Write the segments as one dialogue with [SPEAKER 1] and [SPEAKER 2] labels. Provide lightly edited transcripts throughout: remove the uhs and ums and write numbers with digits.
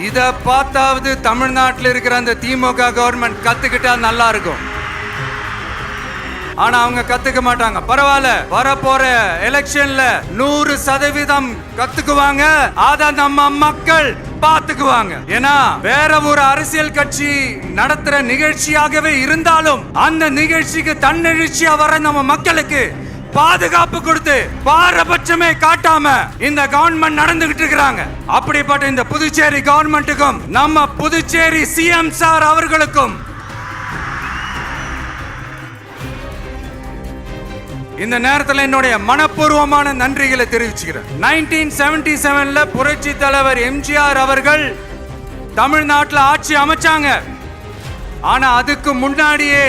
[SPEAKER 1] இத பார்த்தாவது தமிழ்நாட்டில் இருக்கிற அந்த திமுக கவர்மெண்ட் கத்துக்கிட்டா நல்லா இருக்கும். ஆனா அவங்க கத்துக்க மாட்டாங்க. பரவாயில்ல, வரப்போற எலெக்ஷன்ல 100% கத்துக்குவாங்க. அத நம்ம மக்கள் பாத்துக்குவாங்க. ஏன்னா வேற ஒரு அரசியல் கட்சி நடத்துற நிகழ்ச்சியாகவே இருந்தாலும் அந்த நிகழ்ச்சிக்கு தன்னெழுச்சியா வர நம்ம மக்களுக்கு பாதுகாப்பு கொடுத்து பாரபட்சமே காட்டாம இந்த கவர்மெண்ட் நடந்துகிட்டு இருக்காங்க. அப்படிப்பட்ட இந்த புதுச்சேரி கவர்மெண்ட்டுக்கும் நம்ம புதுச்சேரி சிஎம் சார் அவர்களுக்கும் இந்த நேரத்தில் என்னுடைய மனப்பூர்வமான நன்றிகளை தெரிவிச்சுக்கிறேன். 1977ல புரட்சி தலைவர் எம்ஜிஆர் அவர்கள் தமிழ்நாட்டில் ஆட்சி அமைச்சாங்க. ஆனா அதுக்கு முன்னாடியே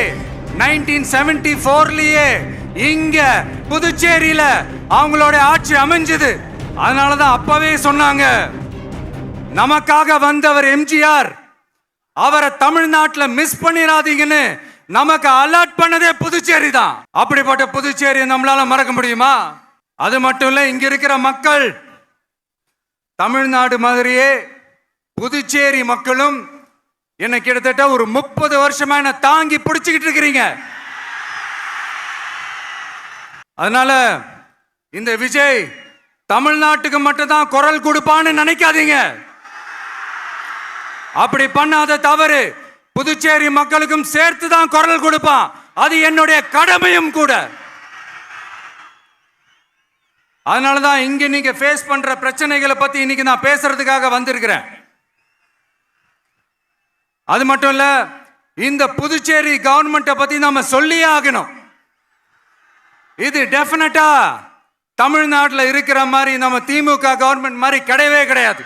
[SPEAKER 1] 1974லயே இங்க புதுச்சேரியில அவங்களோட ஆட்சி அமைஞ்சது. அதனாலதான் அப்பவே சொன்னாங்க, நமக்காக வந்தவர் எம்ஜிஆர், அவரை தமிழ்நாட்டில் மிஸ் பண்ணிடாதீங்கன்னு நமக்கு அலர்ட் பண்ணதே புதுச்சேரி தான். அப்படிப்பட்ட புதுச்சேரியை நம்மளால மறக்க முடியுமா? அது மட்டும் இல்ல, இங்க இருக்கிற மக்கள் தமிழ்நாடு மாதிரியே புதுச்சேரி மக்களும் என்ன கிட்டத்தட்ட ஒரு 30 வருஷமா என்ன தாங்கி பிடிச்சுக்கிட்டு இருக்கிறீங்க. அதனால இந்த விஜய் தமிழ்நாட்டுக்கு மட்டும்தான் குரல் கொடுப்பான்னு நினைக்காதீங்க. அப்படி பண்ணாத தவறு புதுச்சேரி மக்களுக்கும் சேர்த்து தான் குரல் கொடுப்பான். அது என்னுடைய கடமையும் கூட. அதனாலதான் இங்க நீங்க ஃபேஸ் பண்ற பிரச்சனைகளை பத்தி இன்னைக்கு நான் பேசுறதுக்காக வந்திருக்கிறேன். அது மட்டும் இல்ல, இந்த புதுச்சேரி கவர்மெண்ட்டை பத்தி நாம சொல்லியே ஆகணும். இது டெஃபினட்டா தமிழ்நாட்டில் இருக்கிற மாதிரி நம்ம திமுக கவர்மெண்ட் மாதிரி கிடையவே கிடையாது.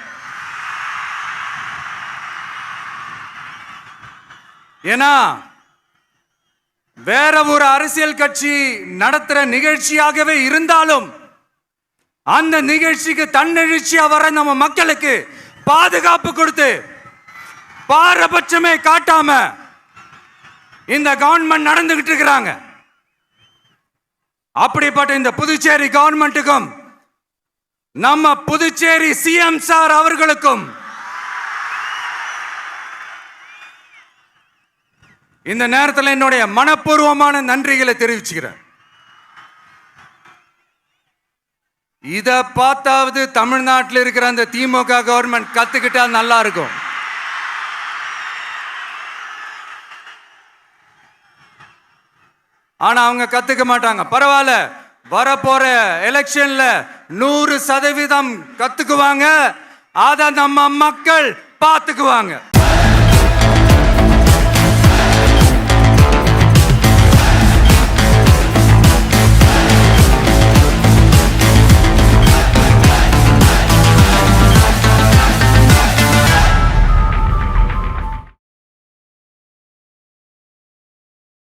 [SPEAKER 1] ஏன்னா வேற ஒரு அரசியல் கட்சி நடத்துற நிகழ்ச்சியாகவே இருந்தாலும் அந்த நிகழ்ச்சிக்கு தன்னெழுச்சியா வர நம்ம மக்களுக்கு பாதுகாப்பு கொடுத்து பாரபட்சமே காட்டாம இந்த கவர்மெண்ட் நடந்துகிட்டு இருக்கிறாங்க. அப்படிப்பட்ட இந்த புதுச்சேரி கவர்மெண்ட்டுக்கும் நம்ம புதுச்சேரி சிஎம் சார் அவர்களுக்கும் இந்த நேரத்தில் என்னுடைய மனப்பூர்வமான நன்றிகளை தெரிவிச்சுக்கிறேன். இத பார்த்தாவது தமிழ்நாட்டில் இருக்கிற அந்த திமுக கவர்மெண்ட் கத்துக்கிட்டா நல்லா இருக்கும். ஆனா அவங்க கத்துக்க மாட்டாங்க. பரவாயில்ல, வரப்போற எலெக்ஷன்ல 100% கத்துக்குவாங்க. அத நம்ம மக்கள் பாத்துக்குவாங்க.